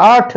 8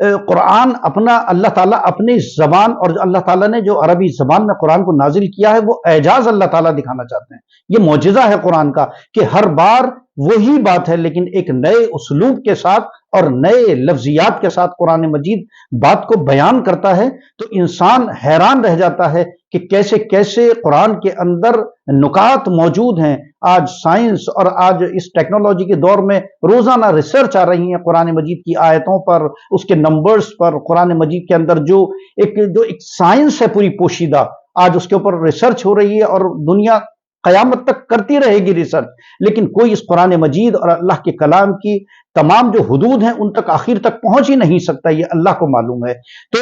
قرآن اپنا اللہ تعالیٰ اپنی زبان اور اللہ تعالیٰ نے جو عربی زبان میں قرآن کو نازل کیا ہے وہ اعجاز اللہ تعالیٰ دکھانا چاہتے ہیں. یہ معجزہ ہے قرآن کا کہ ہر بار وہی بات ہے لیکن ایک نئے اسلوب کے ساتھ اور نئے لفظیات کے ساتھ قرآن مجید بات کو بیان کرتا ہے. تو انسان حیران رہ جاتا ہے کہ کیسے کیسے قرآن کے اندر نکات موجود ہیں. آج سائنس اور آج اس ٹیکنالوجی کے دور میں روزانہ ریسرچ آ رہی ہیں قرآن مجید کی آیتوں پر، اس کے نمبرز پر. قرآن مجید کے اندر جو ایک سائنس ہے پوری پوشیدہ، آج اس کے اوپر ریسرچ ہو رہی ہے اور دنیا قیامت تک کرتی رہے گی ریسرچ. لیکن کوئی اس قرآن مجید اور اللہ کے کلام کی تمام جو حدود ہیں ان تک آخر تک پہنچ ہی نہیں سکتا، یہ اللہ کو معلوم ہے. تو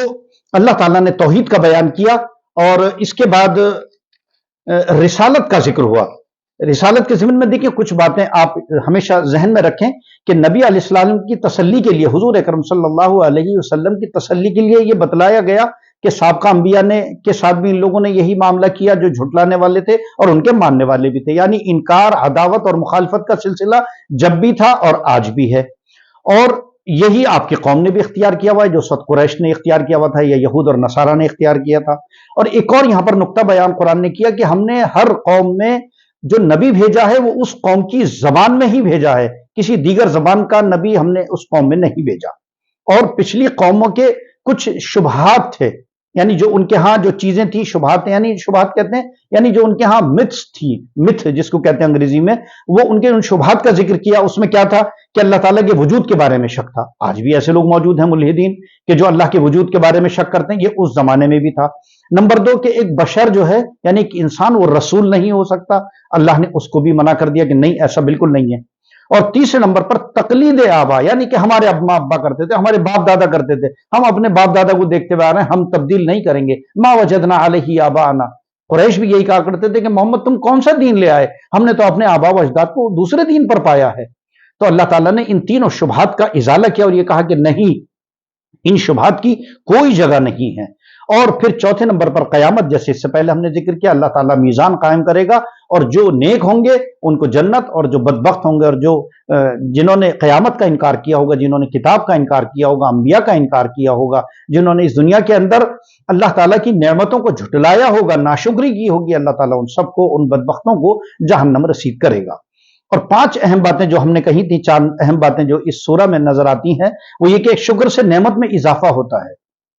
اللہ تعالیٰ نے توحید کا بیان کیا اور اس کے بعد رسالت کا ذکر ہوا. رسالت کے ضمن میں دیکھیں کچھ باتیں آپ ہمیشہ ذہن میں رکھیں کہ نبی علیہ السلام کی تسلی کے لیے، حضور اکرم صلی اللہ علیہ وسلم کی تسلی کے لیے یہ بتلایا گیا کہ سابقہ انبیاء کے ساتھ بھی ان لوگوں نے یہی معاملہ کیا جو جھٹلانے والے تھے اور ان کے ماننے والے بھی تھے. یعنی انکار، عداوت اور مخالفت کا سلسلہ جب بھی تھا اور آج بھی ہے. اور یہی آپ کی قوم نے بھی اختیار کیا ہوا ہے، جو سوت قریش نے اختیار کیا ہوا تھا یا یہود اور نصارہ نے اختیار کیا تھا. اور ایک اور یہاں پر نقطہ بیان قرآن نے کیا کہ ہم نے ہر قوم میں جو نبی بھیجا ہے وہ اس قوم کی زبان میں ہی بھیجا ہے، کسی دیگر زبان کا نبی ہم نے اس قوم میں نہیں بھیجا. اور پچھلی قوموں کے کچھ شبہات تھے، یعنی جو ان کے ہاں جو چیزیں تھی، شبہات یعنی شبہات کہتے ہیں یعنی جو ان کے ہاں متس تھی، متھ جس کو کہتے ہیں انگریزی میں، وہ ان کے ان شبہات کا ذکر کیا. اس میں کیا تھا کہ اللہ تعالیٰ کے وجود کے بارے میں شک تھا. آج بھی ایسے لوگ موجود ہیں ملحدین کہ جو اللہ کے وجود کے بارے میں شک کرتے ہیں، یہ اس زمانے میں بھی تھا. نمبر 2 کہ ایک بشر جو ہے یعنی کہ انسان وہ رسول نہیں ہو سکتا، اللہ نے اس کو بھی منع کر دیا کہ نہیں، ایسا بالکل نہیں ہے. اور تیسرے نمبر پر تقلید آبا، یعنی کہ ہمارے ابا ابا کرتے تھے، ہمارے باپ دادا کرتے تھے، ہم اپنے باپ دادا کو دیکھتے ہوئے آ رہے ہیں، ہم تبدیل نہیں کریں گے. ما وجدنا علیہ آباءنا. قریش بھی یہی کہا کرتے تھے کہ محمد تم کون سا دین لے آئے، ہم نے تو اپنے آبا و اجداد کو دوسرے دین پر پایا ہے. تو اللہ تعالیٰ نے ان تینوں شبہات کا ازالہ کیا اور یہ کہا کہ نہیں، ان شبہات کی کوئی جگہ نہیں ہے. اور پھر چوتھے نمبر پر قیامت، جیسے اس سے پہلے ہم نے ذکر کیا، اللہ تعالیٰ میزان قائم کرے گا اور جو نیک ہوں گے ان کو جنت، اور جو بدبخت ہوں گے اور جو جنہوں نے قیامت کا انکار کیا ہوگا، جنہوں نے کتاب کا انکار کیا ہوگا، انبیاء کا انکار کیا ہوگا، جنہوں نے اس دنیا کے اندر اللہ تعالیٰ کی نعمتوں کو جھٹلایا ہوگا، ناشکری کی ہوگی، اللہ تعالیٰ ان سب کو، ان بدبختوں کو جہنم رسید کرے گا. اور 5 اہم باتیں جو ہم نے کہی تھی، 4 اہم باتیں جو اس سورہ میں نظر آتی ہیں، وہ یہ کہ شکر سے نعمت میں اضافہ ہوتا ہے.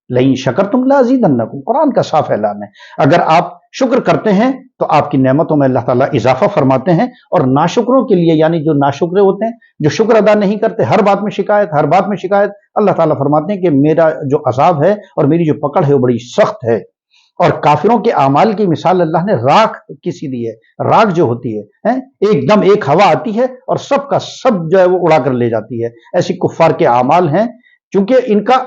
لئن شکرتم لازیدنکم، قرآن کا صاف اعلان ہے. اگر آپ شکر کرتے ہیں تو آپ کی نعمتوں میں اللہ تعالیٰ اضافہ فرماتے ہیں. اور ناشکروں کے لیے، یعنی جو ناشکرے ہوتے ہیں، جو شکر ادا نہیں کرتے، ہر بات میں شکایت، اللہ تعالیٰ فرماتے ہیں کہ میرا جو عذاب ہے اور میری جو پکڑ ہے وہ بڑی سخت ہے. اور کافروں کے اعمال کی مثال اللہ نے راکھ کی سی دی ہے. راکھ جو ہوتی ہے، ایک دم ایک ہوا آتی ہے اور سب کا سب جو ہے وہ اڑا کر لے جاتی ہے. ایسی کفار کے اعمال ہیں. چونکہ ان کا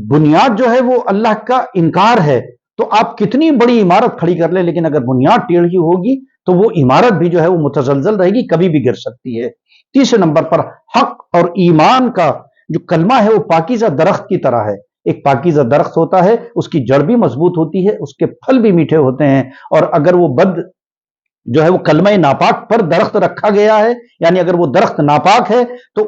بنیاد جو ہے وہ اللہ کا انکار ہے، تو آپ کتنی بڑی عمارت کھڑی کر لیں، لیکن اگر بنیاد ٹیڑھی ہوگی تو وہ عمارت بھی جو ہے وہ متزلزل رہے گی، کبھی بھی گر سکتی ہے. تیسرے نمبر پر حق اور ایمان کا جو کلمہ ہے وہ پاکیزہ درخت کی طرح ہے. ایک پاکیزہ درخت ہوتا ہے، اس کی جڑ بھی مضبوط ہوتی ہے، اس کے پھل بھی میٹھے ہوتے ہیں. اور اگر وہ جو ہے وہ کلمہ ناپاک پر درخت رکھا گیا ہے، یعنی اگر وہ درخت ناپاک ہے تو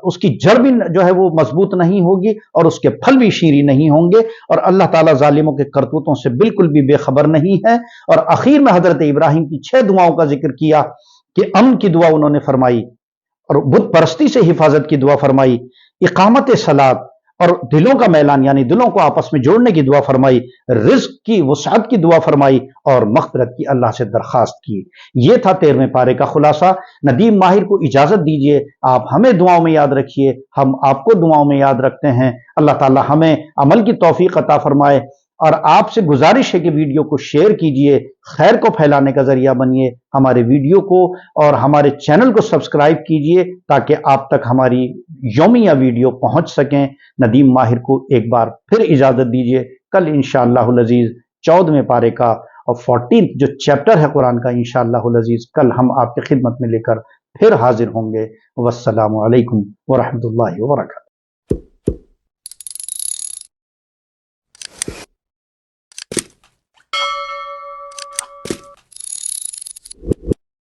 اس کی جڑ بھی جو ہے وہ مضبوط نہیں ہوگی اور اس کے پھل بھی شیریں نہیں ہوں گے. اور اللہ تعالیٰ ظالموں کے کرتوتوں سے بالکل بھی بے خبر نہیں ہے. اور اخیر میں حضرت ابراہیم کی 6 دعاؤں کا ذکر کیا کہ امن کی دعا انہوں نے فرمائی، اور بت پرستی سے حفاظت کی دعا فرمائی، اقامت صلاۃ اور دلوں کا میلان یعنی دلوں کو آپس میں جوڑنے کی دعا فرمائی، رزق کی وسعت کی دعا فرمائی اور مغفرت کی اللہ سے درخواست کی. یہ تھا 13ویں پارے کا خلاصہ. ندیم ماہر کو اجازت دیجیے، آپ ہمیں دعاؤں میں یاد رکھیے، ہم آپ کو دعاؤں میں یاد رکھتے ہیں. اللہ تعالی ہمیں عمل کی توفیق عطا فرمائے. اور آپ سے گزارش ہے کہ ویڈیو کو شیئر کیجئے، خیر کو پھیلانے کا ذریعہ بنیے. ہمارے ویڈیو کو اور ہمارے چینل کو سبسکرائب کیجئے تاکہ آپ تک ہماری یومیہ ویڈیو پہنچ سکیں. ندیم ماہر کو ایک بار پھر اجازت دیجئے. کل انشاءاللہ العزیز 14ویں پارے کا اور 14 جو چیپٹر ہے قرآن کا، انشاءاللہ العزیز کل ہم آپ کی خدمت میں لے کر پھر حاضر ہوں گے. والسلام علیکم ورحمۃ اللہ وبرکاتہ.